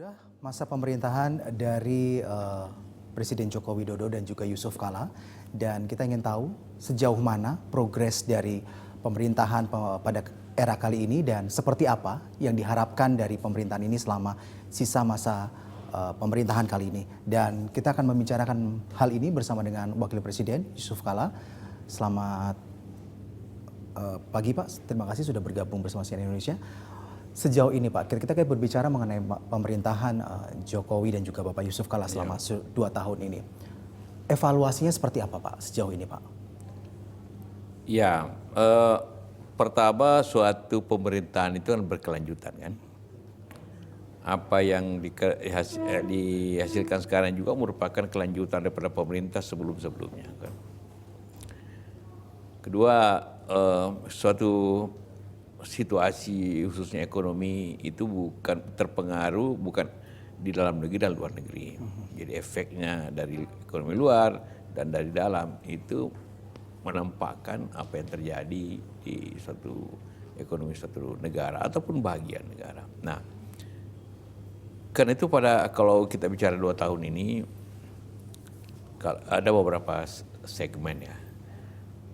Inilah masa pemerintahan dari Presiden Joko Widodo dan juga Yusuf Kala, dan kita ingin tahu sejauh mana progres dari pemerintahan pada era kali ini dan seperti apa yang diharapkan dari pemerintahan ini selama sisa masa pemerintahan kali ini. Dan kita akan membicarakan hal ini bersama dengan Wakil Presiden Yusuf Kala. Selamat pagi Pak, terima kasih sudah bergabung bersama CNN Indonesia. Sejauh ini Pak, kita berbicara mengenai pemerintahan Jokowi dan juga Bapak Yusuf Kala selama 2 tahun ini. Evaluasinya seperti apa Pak sejauh ini Pak? Ya, pertama suatu pemerintahan itu kan berkelanjutan kan. Apa yang dihasilkan sekarang juga merupakan kelanjutan daripada pemerintah sebelum-sebelumnya kan. Kedua, suatu situasi khususnya ekonomi itu bukan terpengaruh bukan di dalam negeri dan luar negeri. Jadi efeknya dari ekonomi luar dan dari dalam itu menampakkan apa yang terjadi di suatu ekonomi suatu negara ataupun bagian negara. Nah, karena itu kalau kita bicara 2 tahun ini ada beberapa segmen ya.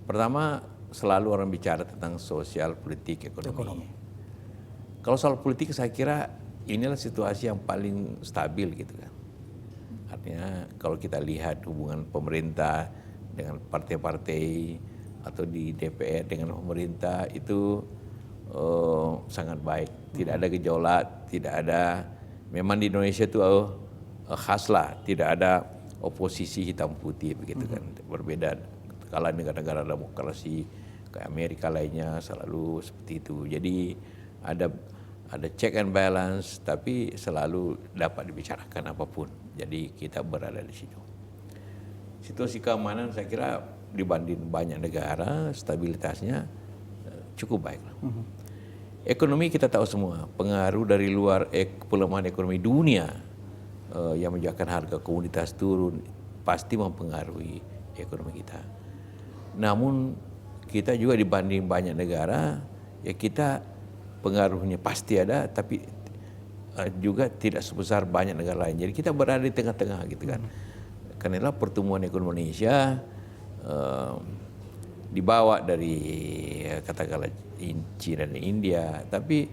Pertama, selalu orang bicara tentang sosial, politik, ekonomi. Kalau soal politik saya kira inilah situasi yang paling stabil gitu kan. Artinya kalau kita lihat hubungan pemerintah dengan partai-partai atau di DPR dengan pemerintah itu sangat baik. Tidak ada gejolak, tidak ada, memang di Indonesia itu khas lah, tidak ada oposisi hitam putih begitu kan. Berbeda kalau negara-negara demokrasi kayak Amerika lainnya selalu seperti itu. Jadi ada check and balance, tapi selalu dapat dibicarakan apapun. Jadi kita berada di situ. Situasi keamanan saya kira dibanding banyak negara stabilitasnya cukup baik. Ekonomi kita tahu semua, pengaruh dari luar pelemahan ekonomi dunia yang menyebabkan harga komoditas turun pasti mempengaruhi ekonomi kita. Namun kita juga dibanding banyak negara, ya kita pengaruhnya pasti ada, tapi juga tidak sebesar banyak negara lain. Jadi kita berada di tengah-tengah gitu kan. Karena pertumbuhan ekonomi Indonesia dibawa dari katakanlah China dan India, tapi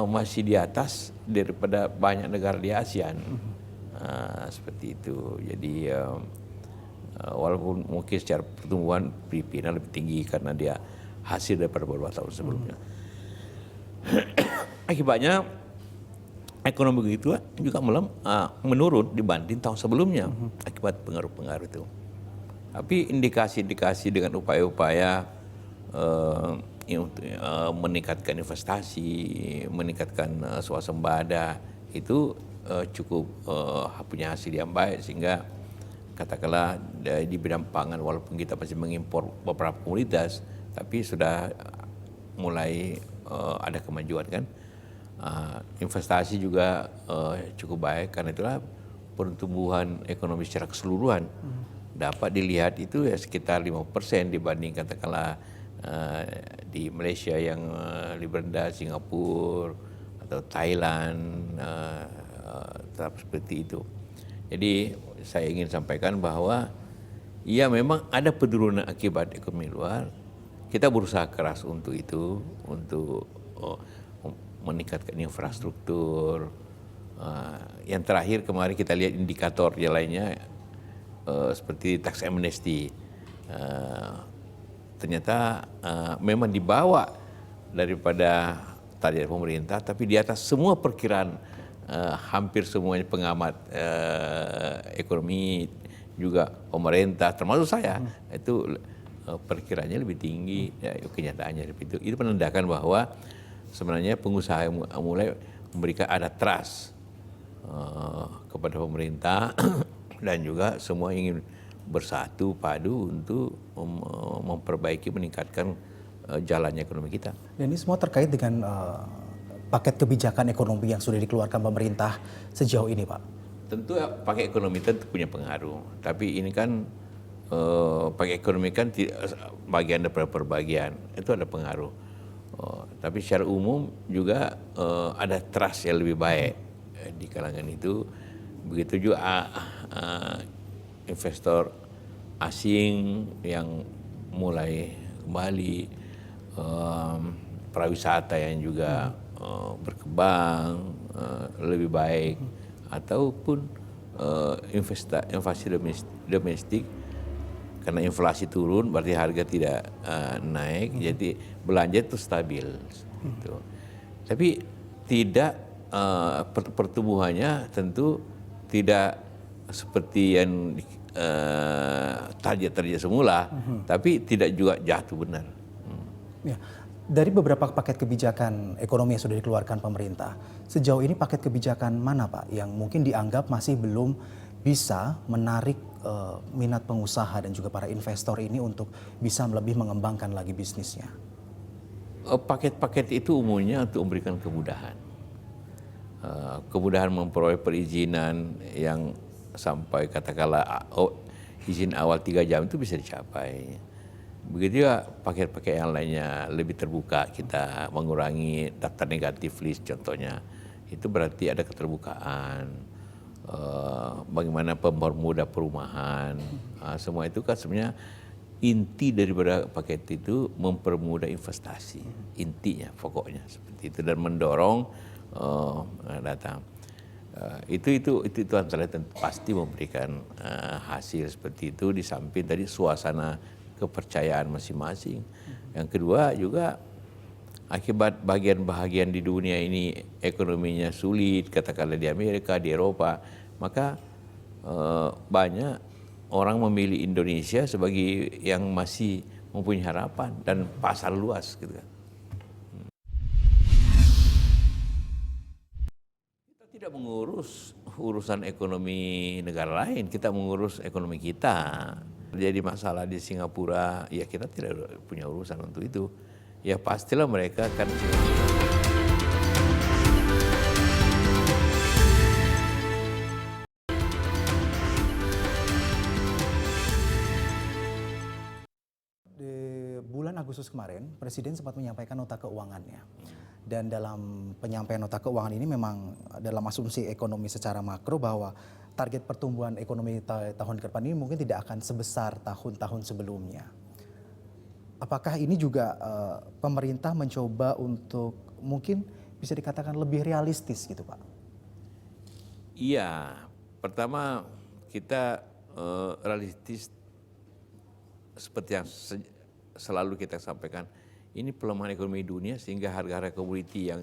masih di atas daripada banyak negara di ASEAN. Seperti itu. Jadi walaupun mungkin secara pertumbuhan Filipina lebih tinggi karena dia hasil daripada beberapa tahun sebelumnya. Akibatnya ekonomi itu juga menurun dibanding tahun sebelumnya akibat pengaruh-pengaruh itu. Tapi indikasi-indikasi dengan upaya-upaya untuk meningkatkan investasi, meningkatkan swasembada itu cukup punya hasil yang baik sehingga katakanlah di bidang pangan walaupun kita masih mengimpor beberapa komoditas tapi sudah mulai ada kemajuan kan. Investasi juga cukup baik, karena itulah pertumbuhan ekonomi secara keseluruhan dapat dilihat itu ya sekitar 5% dibanding katakanlah di Malaysia yang lebih rendah, Singapura atau Thailand tetap seperti itu. Jadi saya ingin sampaikan bahwa ya memang ada penurunan akibat ekonomi luar. Kita berusaha keras untuk itu, untuk meningkatkan infrastruktur. Yang terakhir kemarin kita lihat indikator yang lainnya seperti tax amnesty. Ternyata memang dibawa daripada target pemerintah, tapi di atas semua perkiraan hampir semuanya pengamat ekonomi juga pemerintah termasuk saya itu perkiraannya lebih tinggi, kenyataannya seperti itu. Itu menandakan bahwa sebenarnya pengusaha mulai memberikan ada trust kepada pemerintah dan juga semua ingin bersatu padu untuk memperbaiki meningkatkan jalannya ekonomi kita. Dan ini semua terkait dengan paket kebijakan ekonomi yang sudah dikeluarkan pemerintah sejauh ini Pak? Tentu paket ekonomi tentu punya pengaruh, tapi ini kan paket ekonomi kan bagian daripada perbagian, itu ada pengaruh. Tapi secara umum juga ada trust yang lebih baik di kalangan itu. Begitu juga investor asing yang mulai kembali, pariwisata yang juga berkembang lebih baik, ataupun investasi domestik karena inflasi turun berarti harga tidak naik, jadi belanja itu stabil gitu. Tapi tidak pertumbuhannya tentu tidak seperti yang target semula, tapi tidak juga jatuh benar. Ya. Dari beberapa paket kebijakan ekonomi yang sudah dikeluarkan pemerintah, sejauh ini paket kebijakan mana Pak yang mungkin dianggap masih belum bisa menarik minat pengusaha dan juga para investor ini untuk bisa lebih mengembangkan lagi bisnisnya? Paket-paket itu umumnya untuk memberikan kemudahan. Kemudahan memperoleh perizinan yang sampai katakanlah izin awal 3 jam itu bisa dicapai. Begitu juga paket-paket yang lainnya lebih terbuka, kita mengurangi daftar negatif list contohnya. Itu berarti ada keterbukaan, bagaimana mempermudah perumahan. Semua itu kan sebenarnya inti daripada paket itu mempermudah investasi, intinya pokoknya seperti itu, dan mendorong datang. Itu antara pasti memberikan hasil seperti itu, di samping tadi suasana kepercayaan masing-masing. Yang kedua juga akibat bagian-bagian di dunia ini ekonominya sulit, katakanlah di Amerika, di Eropa, maka banyak orang memilih Indonesia sebagai yang masih mempunyai harapan dan pasar luas gitu kan. Kita tidak mengurus urusan ekonomi negara lain, kita mengurus ekonomi kita. Jadi masalah di Singapura, ya kita tidak punya urusan untuk itu. Ya pastilah mereka kan di bulan Agustus kemarin, Presiden sempat menyampaikan nota keuangannya. Dan dalam penyampaian nota keuangan ini memang dalam asumsi ekonomi secara makro bahwa target pertumbuhan ekonomi tahun ke depan ini mungkin tidak akan sebesar tahun-tahun sebelumnya. Apakah ini juga pemerintah mencoba untuk mungkin bisa dikatakan lebih realistis gitu Pak? Iya, pertama kita realistis seperti yang selalu kita sampaikan, ini pelemahan ekonomi dunia sehingga harga-harga komoditi yang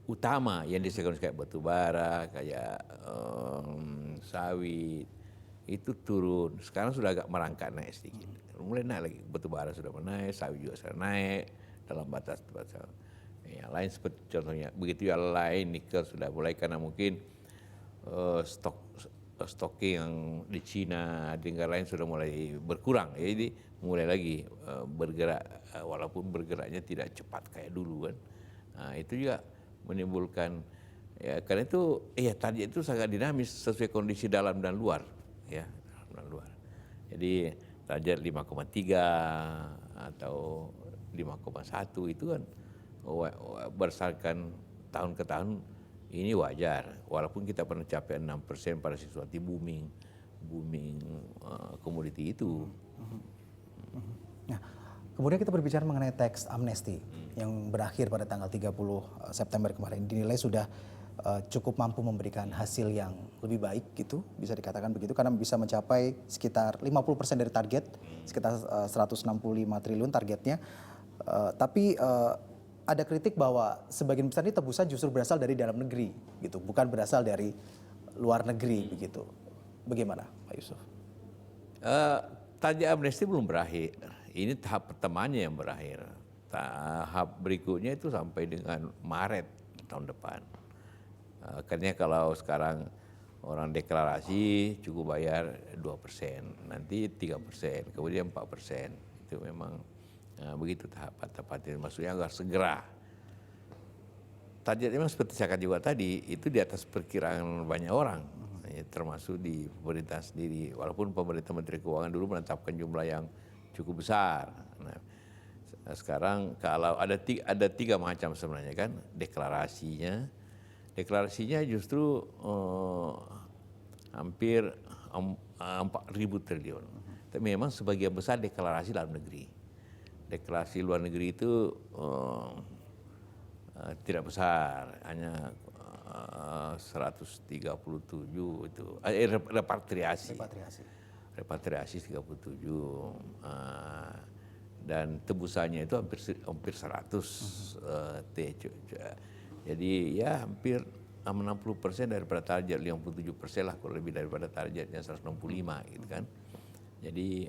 utama yang disediakan kayak batu bara, kayak sawit itu turun. Sekarang sudah agak merangkak naik sedikit. Mulai naik lagi, batu bara sudah menaik, sawit juga sudah naik dalam batas. Yang lain seperti contohnya, begitu yang lain nikel sudah mulai karena mungkin stocking yang di Cina, di negara lain sudah mulai berkurang. Jadi mulai lagi bergerak, walaupun bergeraknya tidak cepat kayak dulu kan. Nah, itu juga menimbulkan, ya karena itu target itu sangat dinamis sesuai kondisi dalam dan luar, ya dalam dan luar. Jadi target 5,3 atau 5,1 itu kan berdasarkan tahun ke tahun ini wajar, walaupun kita pernah capai 6% pada situasi booming komoditi itu. Nah, kemudian kita berbicara mengenai tax amnesty yang berakhir pada tanggal 30 September kemarin, dinilai sudah cukup mampu memberikan hasil yang lebih baik gitu, bisa dikatakan begitu, karena bisa mencapai sekitar 50% dari target, sekitar 165 triliun targetnya. Tapi ada kritik bahwa sebagian besar ini tebusan justru berasal dari dalam negeri gitu, bukan berasal dari luar negeri begitu. Bagaimana Pak Yusuf? Tajuk amnesti belum berakhir. Ini tahap pertamanya yang berakhir. Tahap berikutnya itu sampai dengan Maret tahun depan. Karena kalau sekarang orang deklarasi cukup bayar 2%, nanti 3%, kemudian 4%. Itu memang begitu tahapan-tahapan, maksudnya agar segera. Target memang seperti saya katakan juga tadi, itu di atas perkiraan banyak orang, termasuk di pemerintah sendiri. Walaupun pemerintah Menteri Keuangan dulu menetapkan jumlah yang cukup besar. Nah, sekarang kalau ada tiga macam sebenarnya kan deklarasinya. Deklarasinya justru hampir 4.000 triliun. Tapi memang sebagian besar deklarasi dalam negeri. Deklarasi luar negeri itu tidak besar, hanya 137 itu repatriasi. Repatriasi 37 dan tebusannya itu hampir 100 T. Jadi ya hampir 60% daripada target, 57% lah kalau lebih daripada targetnya 165 gitu kan. Jadi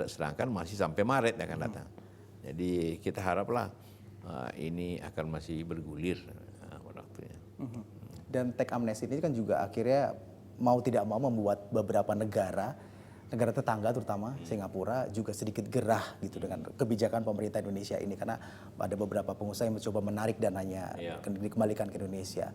sedangkan masih sampai Maret akan datang. Jadi kita haraplah ini akan masih bergulir waktunya. Dan teks amnesti ini kan juga akhirnya mau tidak mau membuat beberapa negara tetangga terutama Singapura juga sedikit gerah gitu dengan kebijakan pemerintah Indonesia ini, karena ada beberapa pengusaha yang mencoba menarik dananya dikembalikan ke Indonesia.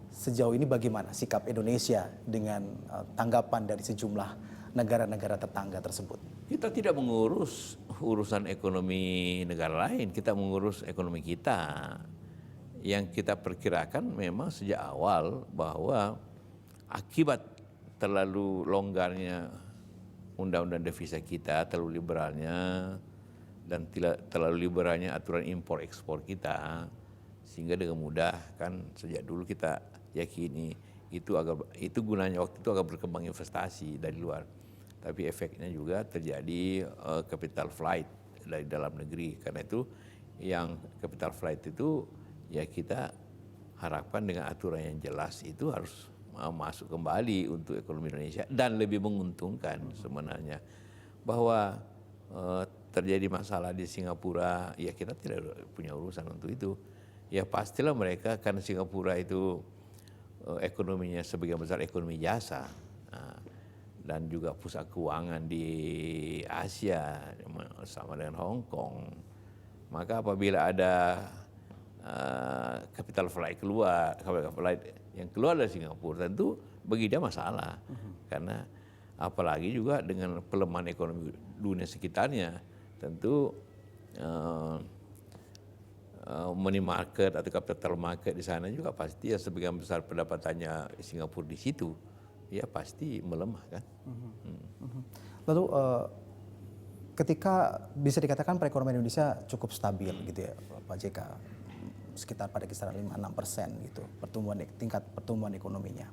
Sejauh ini bagaimana sikap Indonesia dengan tanggapan dari sejumlah negara-negara tetangga tersebut? Kita tidak mengurus urusan ekonomi negara lain, kita mengurus ekonomi kita. Yang kita perkirakan memang sejak awal bahwa akibat terlalu longgarnya undang-undang devisa kita, terlalu liberalnya dan tidak terlalu liberalnya aturan impor ekspor kita, sehingga dengan mudah kan sejak dulu kita yakini itu gunanya waktu itu agar berkembang investasi dari luar. Tapi efeknya juga terjadi capital flight dari dalam negeri. Karena itu yang capital flight itu ya kita harapkan dengan aturan yang jelas itu harus masuk kembali untuk ekonomi Indonesia dan lebih menguntungkan sebenarnya. Bahwa terjadi masalah di Singapura, ya kita tidak punya urusan untuk itu. Ya pastilah mereka, karena Singapura itu ekonominya sebagian besar ekonomi jasa dan juga pusat keuangan di Asia sama dengan Hong Kong. Maka apabila ada capital flight yang keluar dari Singapura, tentu bagi dia masalah. Karena apalagi juga dengan pelemahan ekonomi dunia sekitarnya, tentu money market atau capital market di sana juga pasti ya sebagian besar pendapatannya Singapura di situ, ya pasti melemah kan. Lalu ketika bisa dikatakan perekonomian Indonesia cukup stabil gitu ya Pak JK, sekitar pada kisaran 5-6% gitu tingkat pertumbuhan ekonominya.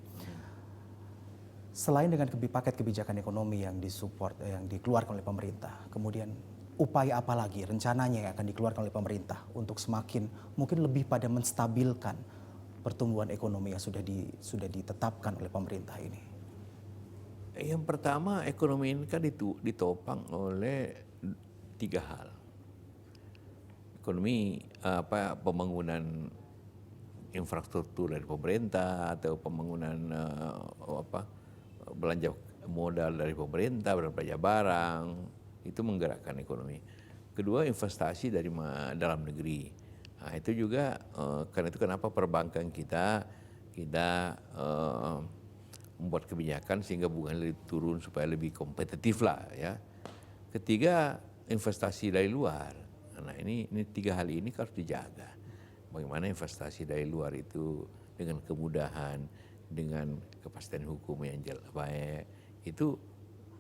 Selain dengan paket kebijakan ekonomi yang disupport, yang dikeluarkan oleh pemerintah, kemudian upaya apa lagi rencananya yang akan dikeluarkan oleh pemerintah untuk semakin mungkin lebih pada menstabilkan pertumbuhan ekonomi yang sudah ditetapkan oleh pemerintah ini? Yang pertama, ekonomi ini kan ditopang oleh 3 hal. Ekonomi pembangunan infrastruktur dari pemerintah atau pembangunan belanja modal dari pemerintah, belanja barang, itu menggerakkan ekonomi. Kedua, investasi dari dalam negeri. Nah, itu juga karena itu kenapa perbankan kita membuat kebijakan sehingga bunga lebih turun supaya lebih kompetitif lah ya. Ketiga, investasi dari luar. Nah ini 3 hal ini harus dijaga. Bagaimana investasi dari luar itu dengan kemudahan, dengan kepastian hukum yang baik, itu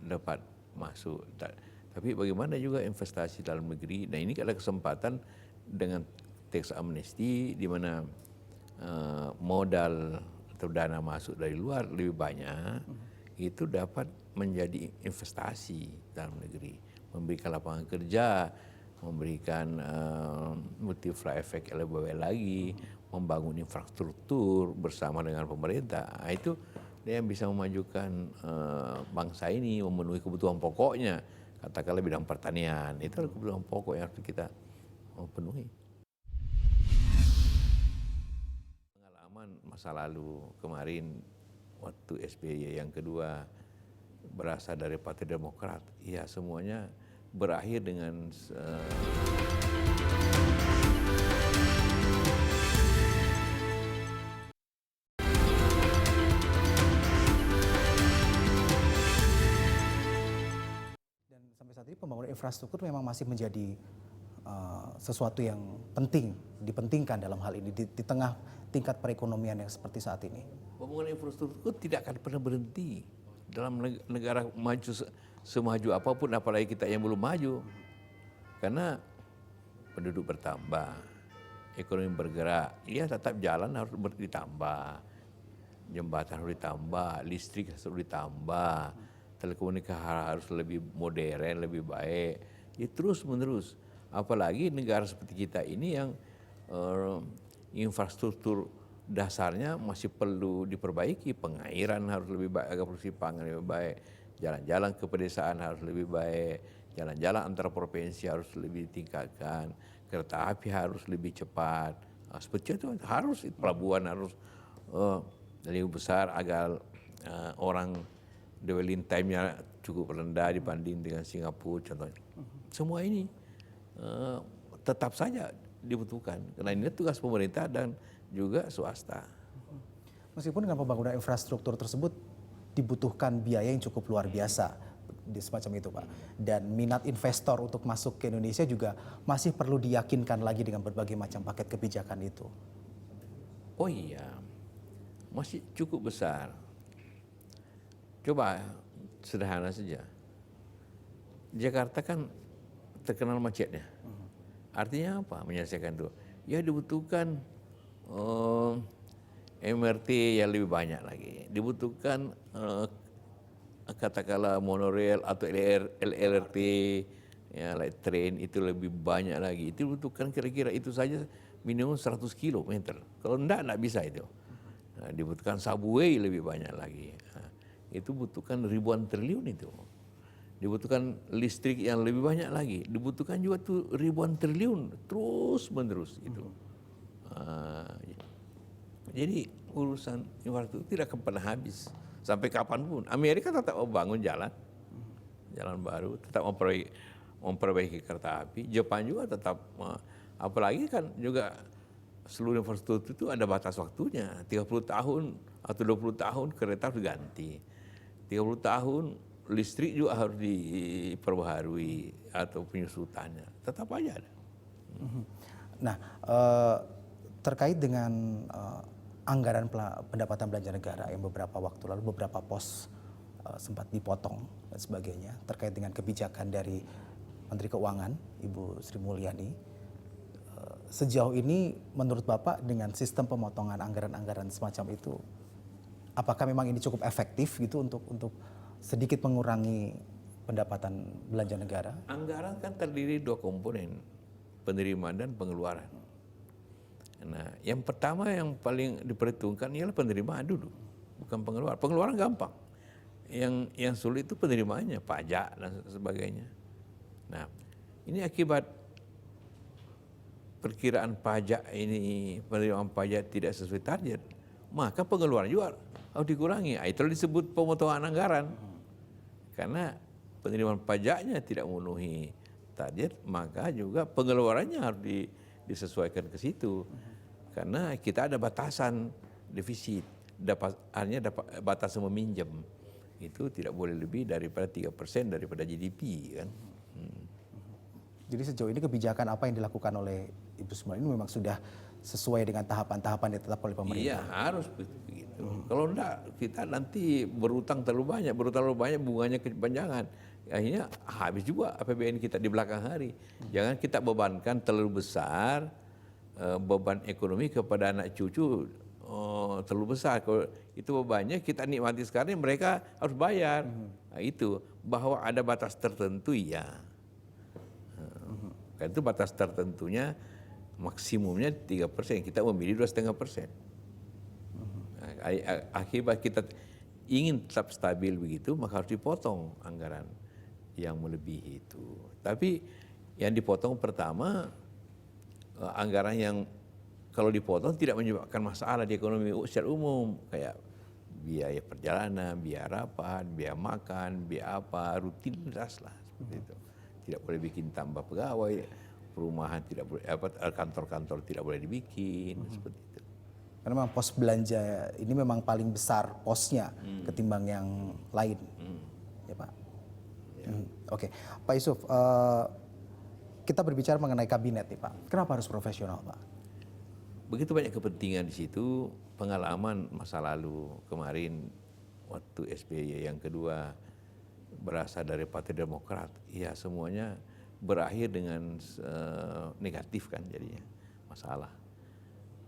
dapat masuk. Tapi bagaimana juga investasi dalam negeri. Nah ini ada kesempatan dengan teks amnesti di mana modal atau dana masuk dari luar lebih banyak, itu dapat menjadi investasi dalam negeri, memberikan lapangan kerja, memberikan multiplier effect lebih lagi, membangun infrastruktur bersama dengan pemerintah. Itu dia yang bisa memajukan bangsa ini, memenuhi kebutuhan pokoknya. Katakanlah bidang pertanian, itu adalah kebutuhan pokok yang harus kita penuhi. Pengalaman masa lalu kemarin waktu SBY yang kedua berasal dari Partai Demokrat, ya semuanya berakhir dengan dan sampai saat ini pembangunan infrastruktur memang masih menjadi sesuatu yang penting, dipentingkan dalam hal ini di tengah tingkat perekonomian yang seperti saat ini? Pembangunan infrastruktur tidak akan pernah berhenti dalam negara maju semaju apapun, apalagi kita yang belum maju. Karena penduduk bertambah, ekonomi bergerak, ya tetap jalan harus ditambah, jembatan harus ditambah, listrik harus ditambah, telekomunikasi harus lebih modern, lebih baik, ya terus menerus. Apalagi negara seperti kita ini yang infrastruktur dasarnya masih perlu diperbaiki, pengairan harus lebih baik, agar produksi pangan lebih baik, jalan-jalan ke pedesaan harus lebih baik, jalan-jalan antar provinsi harus lebih ditingkatkan, kereta api harus lebih cepat, seperti itu harus, pelabuhan harus lebih besar agar orang dwelling time-nya cukup rendah dibanding dengan Singapura contohnya. Semua ini tetap saja dibutuhkan karena ini tugas pemerintah dan juga swasta. Meskipun dengan pembangunan infrastruktur tersebut dibutuhkan biaya yang cukup luar biasa di semacam itu, Pak. Dan minat investor untuk masuk ke Indonesia juga masih perlu diyakinkan lagi dengan berbagai macam paket kebijakan itu. Oh iya, masih cukup besar. Coba sederhana saja. Jakarta kan terkenal macetnya. Artinya apa menyelesaikan itu? Ya dibutuhkan MRT yang lebih banyak lagi. Dibutuhkan katakanlah monorail atau LRT, ya, light train itu lebih banyak lagi. Itu dibutuhkan kira-kira itu saja minimum 100 kilometer. Kalau enggak bisa itu. Nah, dibutuhkan subway lebih banyak lagi. Nah, itu butuhkan ribuan triliun itu. Dibutuhkan listrik yang lebih banyak lagi, dibutuhkan juga tuh ribuan triliun terus menerus itu. Jadi urusan infrastruktur tidak akan pernah habis sampai kapanpun. Amerika tetap mau bangun jalan baru, tetap memperbaiki kereta api. Jepang juga tetap, apalagi kan juga seluruh infrastruktur itu ada batas waktunya, 30 tahun atau 20 tahun kereta harus diganti, 30 tahun listrik juga harus diperbaharui atau penyusutannya, tetap aja ada. Nah, terkait dengan anggaran pendapatan belanja negara yang beberapa waktu lalu beberapa pos sempat dipotong dan sebagainya, terkait dengan kebijakan dari Menteri Keuangan Ibu Sri Mulyani, sejauh ini menurut Bapak dengan sistem pemotongan anggaran-anggaran semacam itu, apakah memang ini cukup efektif gitu untuk sedikit mengurangi pendapatan belanja negara? Anggaran kan terdiri dua komponen, penerimaan dan pengeluaran. Nah, yang pertama yang paling diperhitungkan ialah penerimaan dulu, bukan pengeluaran. Pengeluaran gampang. Yang sulit itu penerimaannya, pajak dan sebagainya. Nah, ini akibat perkiraan pajak ini, penerimaan pajak tidak sesuai target, maka pengeluaran juga harus dikurangi. Itu disebut pemotongan anggaran. Karena penerimaan pajaknya tidak memenuhi target, maka juga pengeluarannya harus disesuaikan ke situ. Karena kita ada batasan defisit, hanya dapat batasan meminjam. Itu tidak boleh lebih daripada 3% daripada GDP kan. Jadi sejauh ini kebijakan apa yang dilakukan oleh Ibu Sri Mulyani memang sudah sesuai dengan tahapan-tahapan yang ditetapkan oleh pemerintah? Iya, harus begitu. Kalau enggak, kita nanti berutang terlalu banyak, bunganya kepanjangan. Akhirnya habis juga APBN kita di belakang hari. Jangan kita bebankan terlalu besar beban ekonomi kepada anak cucu terlalu besar. Kalau itu bebannya kita nikmati sekarang, mereka harus bayar. Nah, itu bahwa ada batas tertentu ya. Karena itu batas tertentunya maksimumnya 3%, kita memilih 2,5%. Akibat kita ingin tetap stabil begitu, maka harus dipotong anggaran yang melebihi itu. Tapi yang dipotong pertama, anggaran yang kalau dipotong tidak menyebabkan masalah di ekonomi secara umum, kayak biaya perjalanan, biaya rapat, biaya makan, biaya apa, rutinitas lah seperti itu. Tidak boleh bikin tambah pegawai, perumahan tidak boleh, kantor-kantor tidak boleh dibikin, seperti itu. Karena memang pos belanja ini memang paling besar posnya ketimbang yang lain, ya Pak. Ya. Oke, Pak Yusuf, kita berbicara mengenai kabinet nih Pak. Kenapa harus profesional Pak? Begitu banyak kepentingan di situ, pengalaman masa lalu kemarin waktu SBY yang kedua berasal dari Partai Demokrat, ya semuanya berakhir dengan negatif kan jadinya, masalah.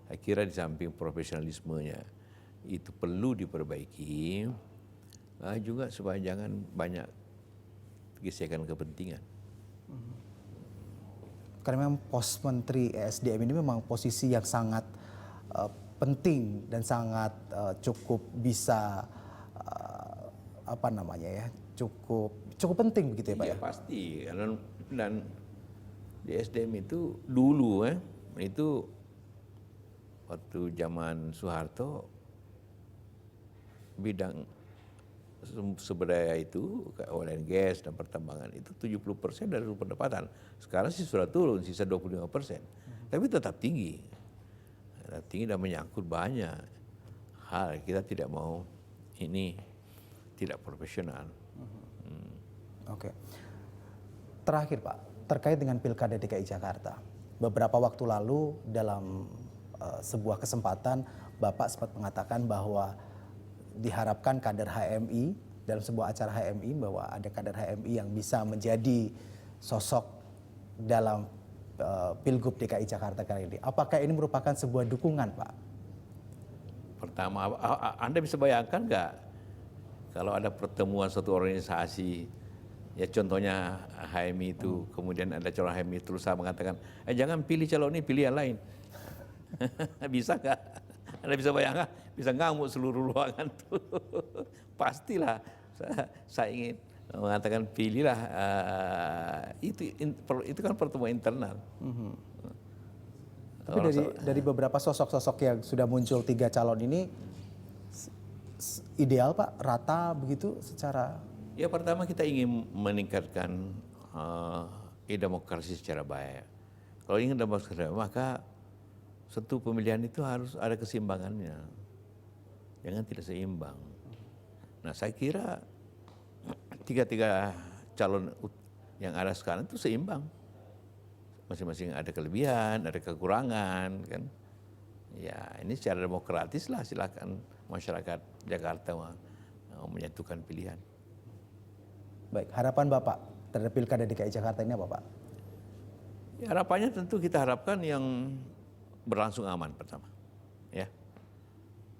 Saya kira di samping profesionalismenya itu perlu diperbaiki, juga supaya jangan banyak gesekan kepentingan. Karena memang pos Menteri ESDM ini memang posisi yang sangat penting dan sangat cukup bisa cukup penting begitu ya Pak Iya ya? pasti, dan di SDM itu dulu itu waktu zaman Soeharto bidang sumber daya itu oil and gas dan pertambangan itu 70% dari pendapatan. Sekarang sih sudah turun sisa 25%. Tapi tetap tinggi. Tetap tinggi dan menyangkut banyak hal. Kita tidak mau ini tidak profesional. Oke. Terakhir Pak, terkait dengan Pilkada DKI Jakarta. Beberapa waktu lalu dalam sebuah kesempatan Bapak sempat mengatakan bahwa diharapkan kader HMI dalam sebuah acara HMI bahwa ada kader HMI yang bisa menjadi sosok dalam Pilgub DKI Jakarta kali ini. Apakah ini merupakan sebuah dukungan Pak? Pertama, Anda bisa bayangkan nggak kalau ada pertemuan suatu organisasi, ya contohnya HMI itu, kemudian ada calon HMI terus saya mengatakan, jangan pilih calon ini, pilih yang lain. Bisa nggak? Anda bisa bayangkan, bisa ngamuk seluruh ruangan tuh. Pastilah saya ingin mengatakan pilihlah, itu kan pertemuan internal. Tapi dari beberapa sosok-sosok yang sudah muncul 3 calon ini ideal Pak, rata begitu secara. Ya pertama kita ingin meningkatkan demokrasi secara baik. Kalau ingin demokrasi secara baik, maka satu pemilihan itu harus ada keseimbangannya. Jangan tidak seimbang. Nah saya kira tiga calon yang ada sekarang itu seimbang. Masing-masing ada kelebihan, ada kekurangan kan. Ya ini secara demokratis lah, silakan masyarakat Jakarta menyatukan pilihan. Baik, harapan Bapak terhadap Pilkada DKI Jakarta ini apa Pak? Ya, harapannya tentu kita harapkan yang berlangsung aman pertama, ya.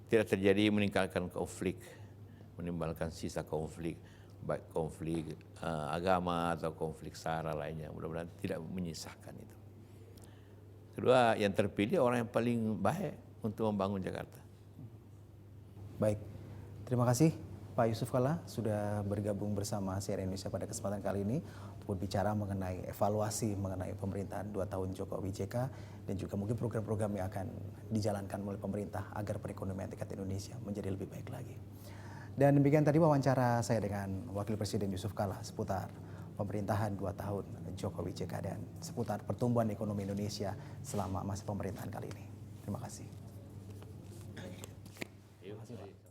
Tidak terjadi meninggalkan konflik, menimbulkan sisa konflik, baik konflik agama atau konflik sara lainnya. Mudah-mudahan tidak menyisakan itu. Kedua, yang terpilih orang yang paling baik untuk membangun Jakarta. Baik, terima kasih Pak Yusuf Kalla sudah bergabung bersama CNN Indonesia pada kesempatan kali ini untuk berbicara mengenai evaluasi mengenai pemerintahan 2 tahun Jokowi JK dan juga mungkin program-program yang akan dijalankan oleh pemerintah agar perekonomian tingkat Indonesia menjadi lebih baik lagi. Dan demikian tadi wawancara saya dengan Wakil Presiden Yusuf Kalla seputar pemerintahan 2 tahun Jokowi JK dan seputar pertumbuhan ekonomi Indonesia selama masa pemerintahan kali ini. Terima kasih. Terima kasih.